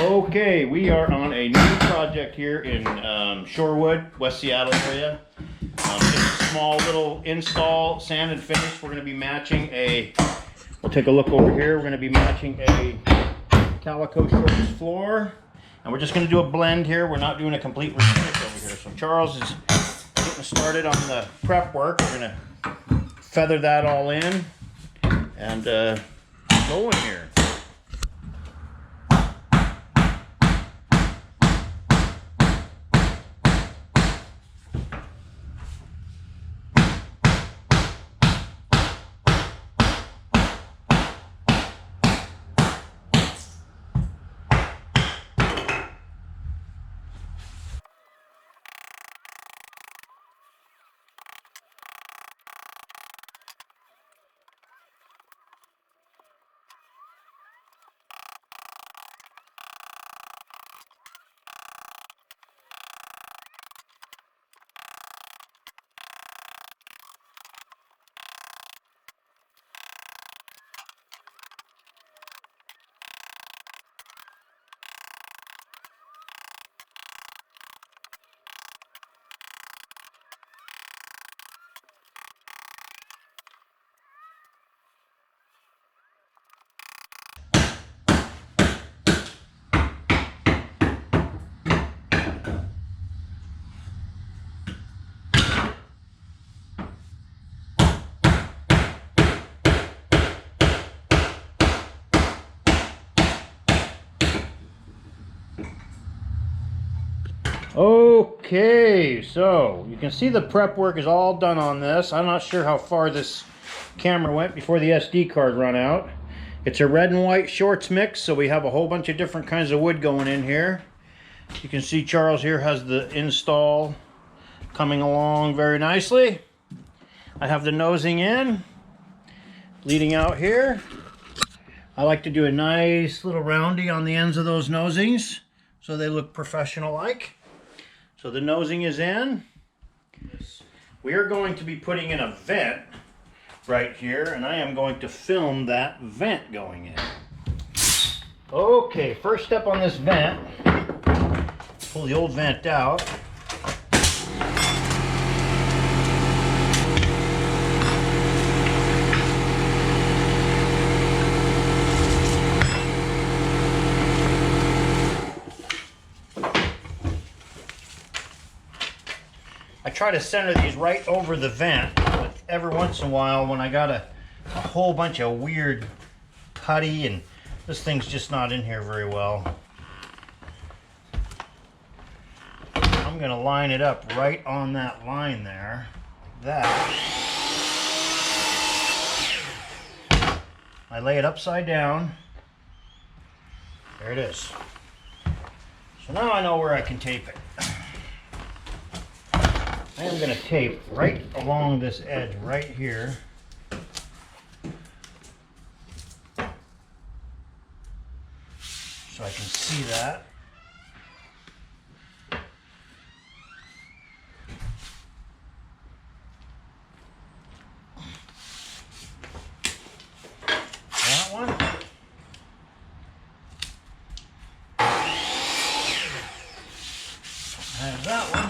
Okay, we are on a new project here in Shorewood, West Seattle area. Just a small little install, sand and finish. We're going to be matching we'll take a look over here. We're going to be matching a calico shorts floor. And we're just going to do a blend here. We're not doing a complete refinish over here. So Charles is getting started on the prep work. We're going to feather that all in and go in here. Okay, so you can see the prep work is all done on this. I'm not sure how far this camera went before the SD card run out. It's a red and white shorts mix, so we have a whole bunch of different kinds of wood going in here. You can see Charles here has the install coming along very nicely. I have the nosing in, leading out here. I like to do a nice little roundy on the ends of those nosings so they look professional-like. So the nosing is in. We are going to be putting in a vent right here, and I am going to film that vent going in. Okay, first step on this vent, pull the old vent out. I try to center these right over the vent, but every once in a while when I got a whole bunch of weird putty and this thing's just not in here very well, I'm going to line it up right on that line there. That. I lay it upside down. There it is. So now I know where I can tape it. I am going to tape right along this edge right here. So I can see that. That one. I have that one.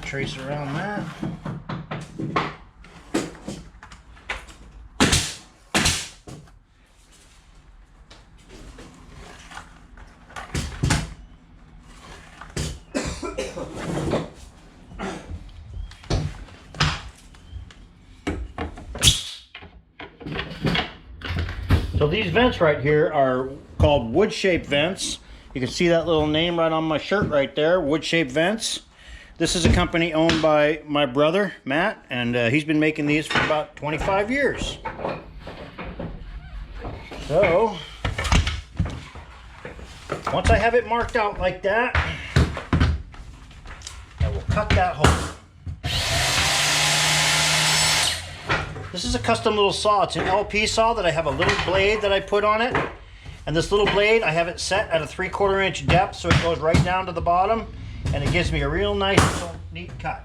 Trace around that. So these vents right here are called wood-shaped vents. You can see that little name right on my shirt right there, wood-shaped vents. This is a company owned by my brother, Matt, and he's been making these for about 25 years. So, once I have it marked out like that, I will cut that hole. This is a custom little saw. It's an LP saw that I have a little blade that I put on it. And this little blade, I have it set at a 3/4 inch depth so it goes right down to the bottom. And it gives me a real nice, little, neat cut.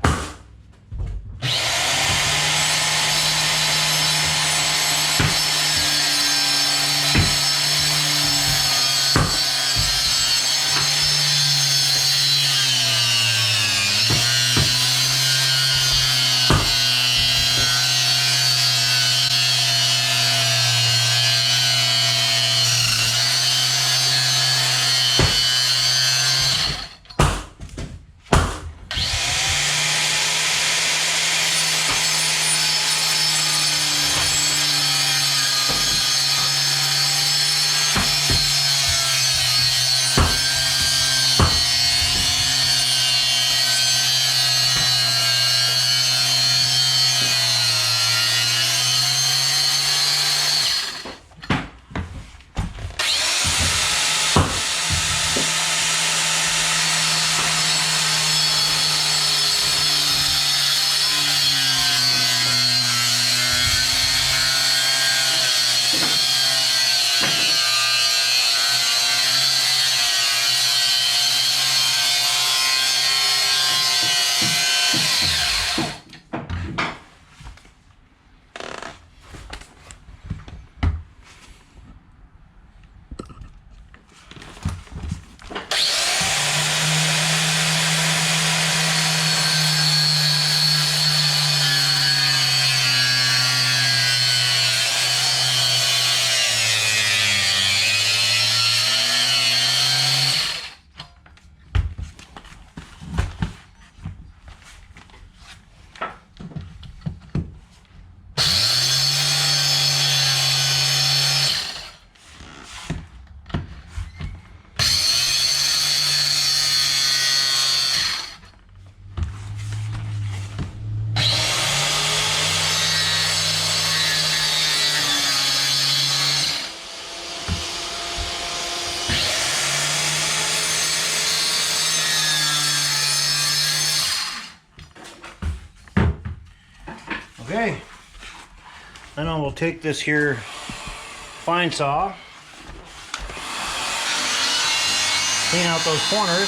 Okay, then I will take this here fine saw, clean out those corners.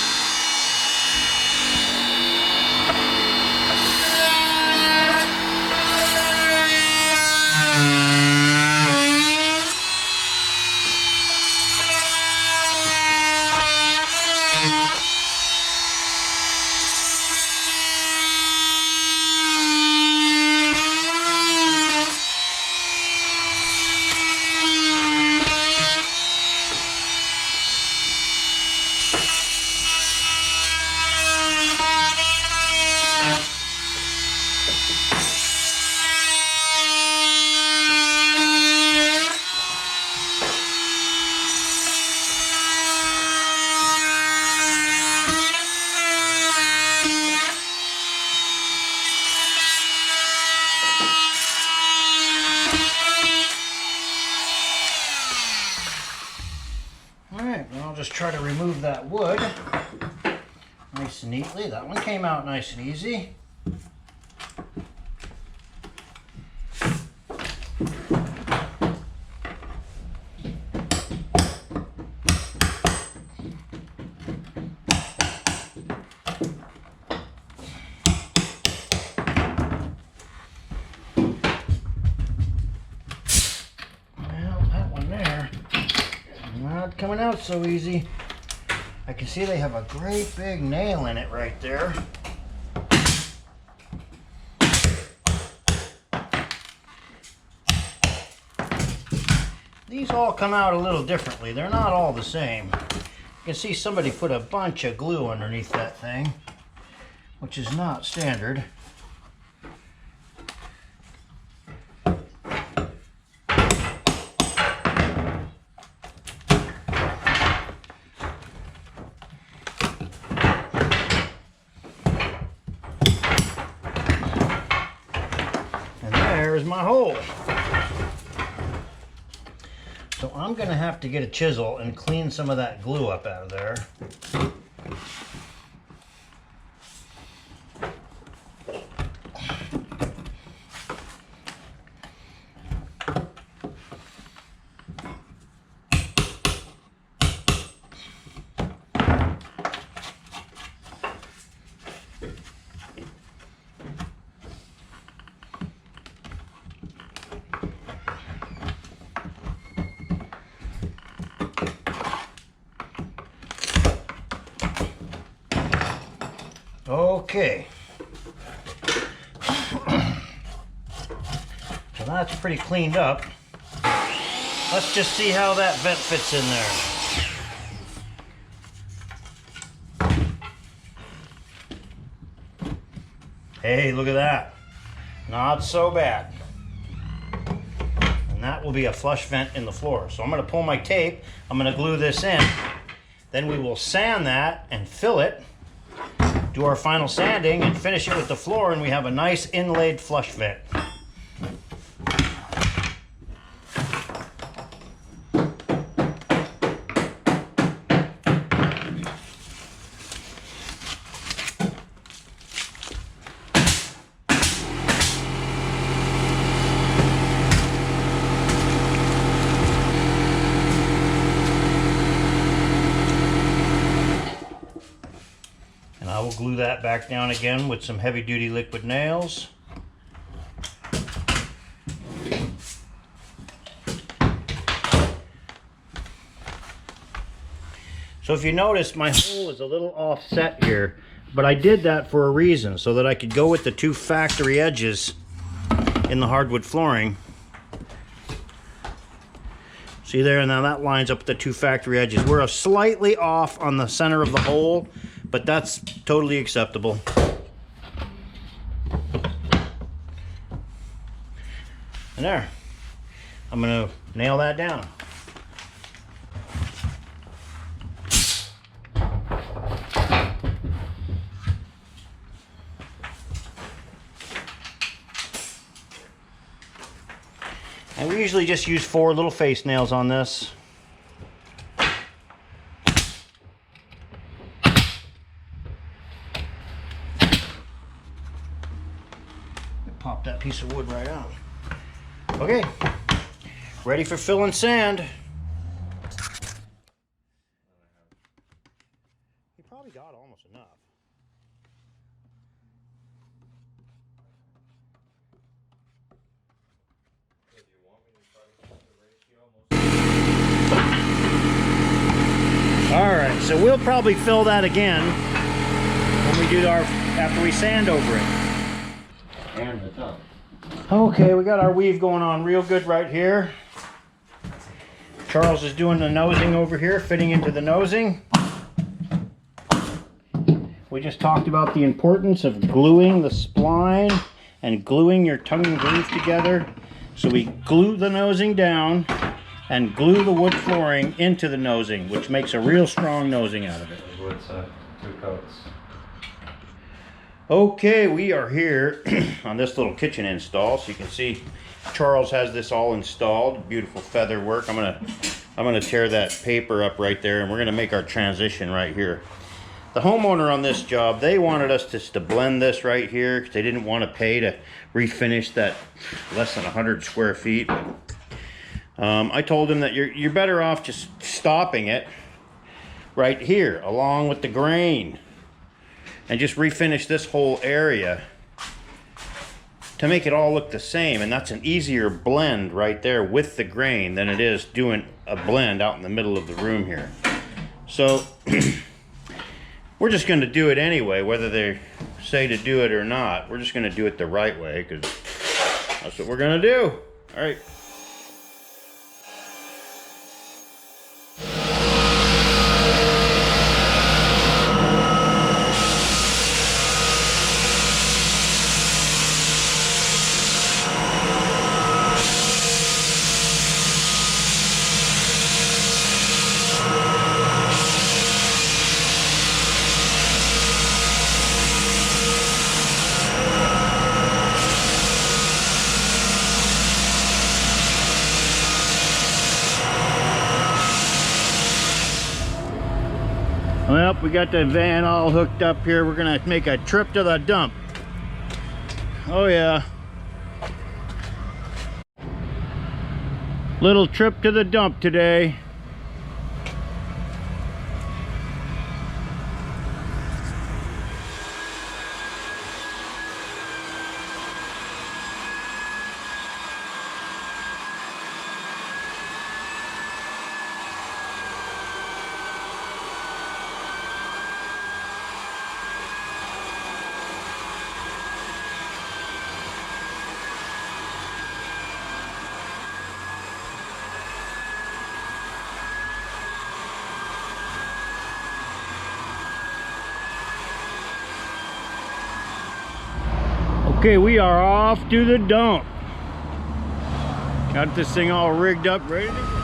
I'll just try to remove that wood nice and neatly. That one came out nice and easy. Coming out so easy. I can see they have a great big nail in it right there. These all come out a little differently. They're not all the same. You can see somebody put a bunch of glue underneath that thing, which is not standard. There's my hole. So I'm going to have to get a chisel and clean some of that glue up out of there. Okay. So that's pretty cleaned up. Let's just see how that vent fits in there. Hey, look at that. Not so bad. And that will be a flush vent in the floor. So I'm going to pull my tape, I'm going to glue this in, then we will sand that and fill it, do our final sanding and finish it with the floor, and we have a nice inlaid flush vent. I will glue that back down again with some heavy duty liquid nails. So if you notice, my hole is a little offset here, but I did that for a reason, so that I could go with the two factory edges in the hardwood flooring. See there, now that lines up with the two factory edges. We're slightly off on the center of the hole, but that's totally acceptable. And there, I'm gonna nail that down. And we usually just use 4 little face nails on this. Pop that piece of wood right out. Okay, ready for fill and sand. You probably got almost enough. All right, so we'll probably fill that again when we do after we sand over it. Okay, we got our weave going on real good right here. Charles is doing the nosing over here, fitting into the nosing. We just talked about the importance of gluing the spline and gluing your tongue and groove together. So we glue the nosing down and glue the wood flooring into the nosing, which makes a real strong nosing out of it. Wood set, 2 coats. Okay, we are here on this little kitchen install. So you can see Charles has this all installed. Beautiful feather work. I'm gonna tear that paper up right there, and we're gonna make our transition right here. The homeowner on this job, they wanted us just to blend this right here because they didn't want to pay to refinish that less than 100 square feet. I told him that you're better off just stopping it right here along with the grain and just refinish this whole area to make it all look the same. And that's an easier blend right there with the grain than it is doing a blend out in the middle of the room here. So we're just going to do it anyway, whether they say to do it or not. We're just going to do it the right way because that's what we're going to do. All right. Well, we got the van all hooked up here. We're gonna make a trip to the dump. Oh yeah. Little trip to the dump today. Okay, we are off to the dump. Got this thing all rigged up, ready to go.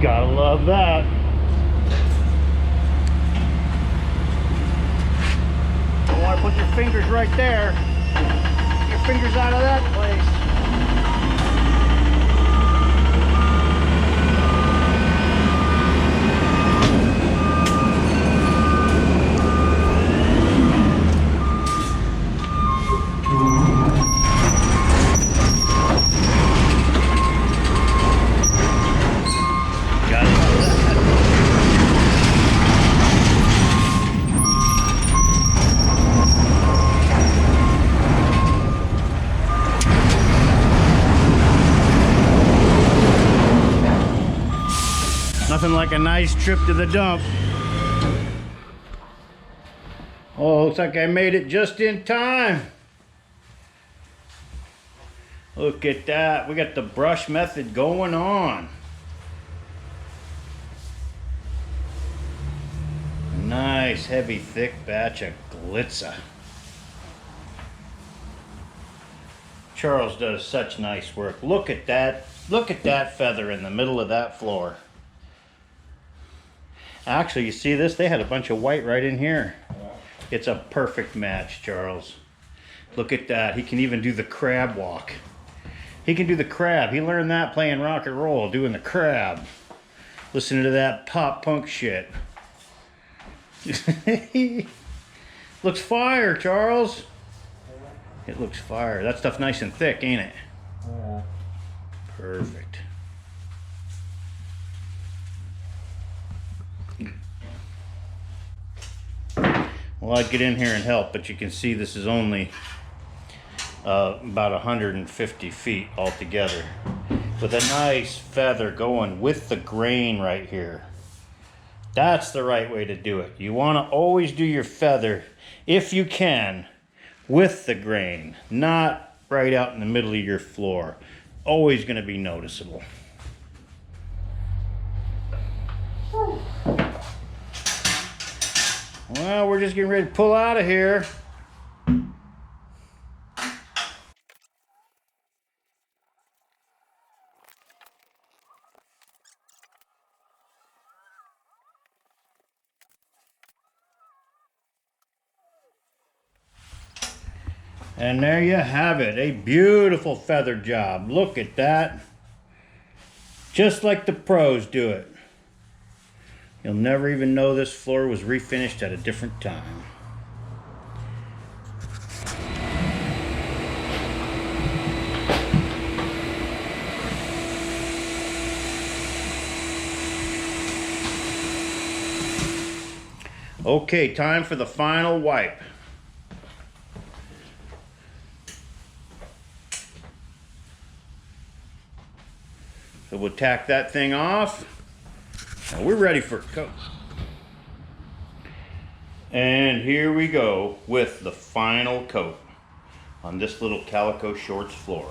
Gotta love that. You want to put your fingers right there. Get your fingers out of that place. Nothing like a nice trip to the dump. Oh, looks like I made it just in time. Look at that. We got the brush method going on. Nice, heavy, thick batch of glitzer. Charles does such nice work. Look at that. Look at that feather in the middle of that floor. Actually, you see this? They had a bunch of white right in here. It's a perfect match, Charles. Look at that. He can even do the crab walk. He can do the crab. He learned that playing rock and roll, doing the crab. Listening to that pop punk shit. Looks fire, Charles. It looks fire. That stuff's nice and thick, ain't it? Perfect. Well, I'd get in here and help, but you can see this is only about 150 feet altogether, with a nice feather going with the grain right here. That's the right way to do it. You want to always do your feather, if you can, with the grain, not right out in the middle of your floor. Always going to be noticeable. Well, we're just getting ready to pull out of here. And there you have it, a beautiful feather job. Look at that. Just like the pros do it. You'll never even know this floor was refinished at a different time. Okay, time for the final wipe. So we'll tack that thing off. Now we're ready for coat. And here we go with the final coat on this little Calico Shorts floor.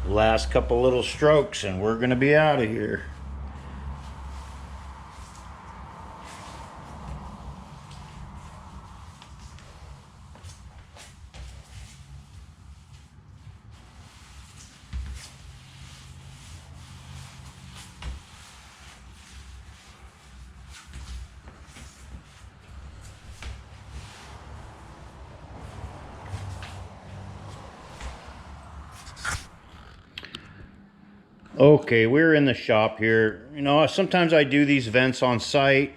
Last couple little strokes and we're gonna be out of here. Okay, we're in the shop here. You know, sometimes I do these vents on site.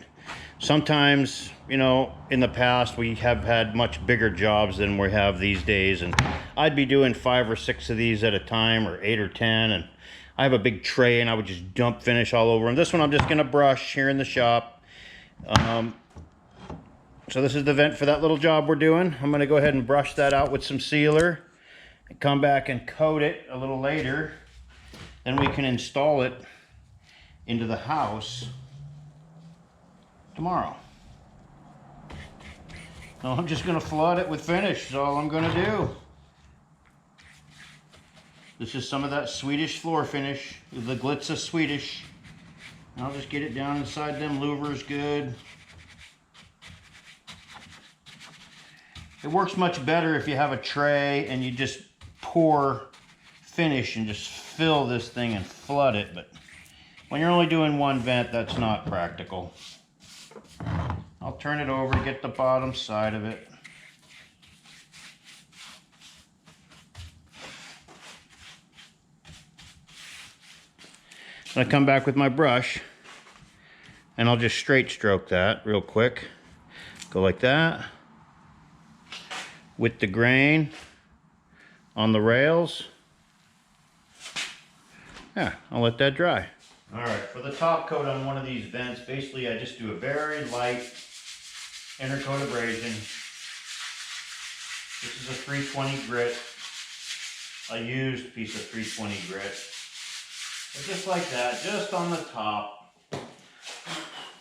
Sometimes, you know, in the past we have had much bigger jobs than we have these days, and I'd be doing 5 or 6 of these at a time, or 8 or 10, and I have a big tray and I would just dump finish all over them. This one I'm just gonna brush here in the shop. So this is the vent for that little job we're doing. I'm gonna go ahead and brush that out with some sealer and come back and coat it a little later. Then we can install it into the house tomorrow. So I'm just gonna flood it with finish, is all I'm gonna do. This is some of that Swedish floor finish, the Glitza Swedish. And I'll just get it down inside them louvers good. It works much better if you have a tray and you just pour finish and just fill this thing and flood it, but when you're only doing one vent, that's not practical. I'll turn it over to get the bottom side of it. I come back with my brush and I'll just straight stroke that real quick. Go like that with the grain on the rails. Yeah, I'll let that dry. All right, for the top coat on one of these vents, basically I just do a very light inner coat abrasion. This is a 320 grit, a used piece of 320 grit. But just like that, just on the top.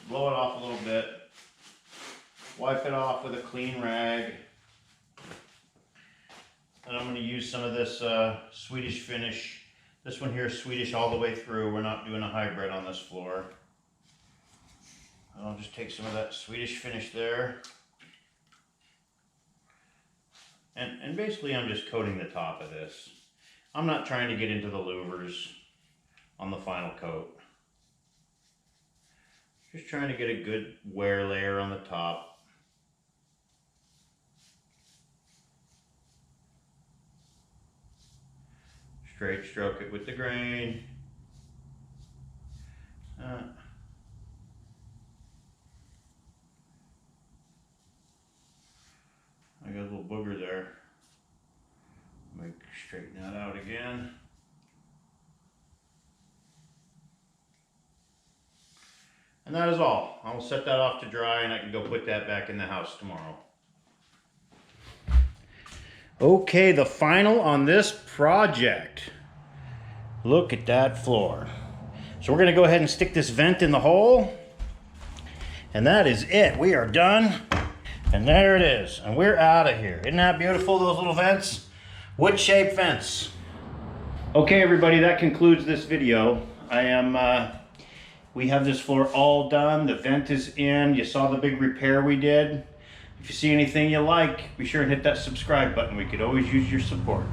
Blow it off a little bit. Wipe it off with a clean rag. And I'm going to use some of this Swedish finish. This one here is Swedish all the way through. We're not doing a hybrid on this floor. And I'll just take some of that Swedish finish there. And basically I'm just coating the top of this. I'm not trying to get into the louvers on the final coat. Just trying to get a good wear layer on the top. Straight stroke it with the grain. I got a little booger there. Straighten that out again. And that is all. I will set that off to dry and I can go put that back in the house tomorrow. Okay, the final on this project. Look at that floor. So we're gonna go ahead and stick this vent in the hole. And that is it. We are done. And there it is. And we're out of here. Isn't that beautiful, those little vents? Wood-shaped vents. Okay, everybody, that concludes this video. We have this floor all done. The vent is in. You saw the big repair we did. If you see anything you like, be sure and hit that subscribe button. We could always use your support.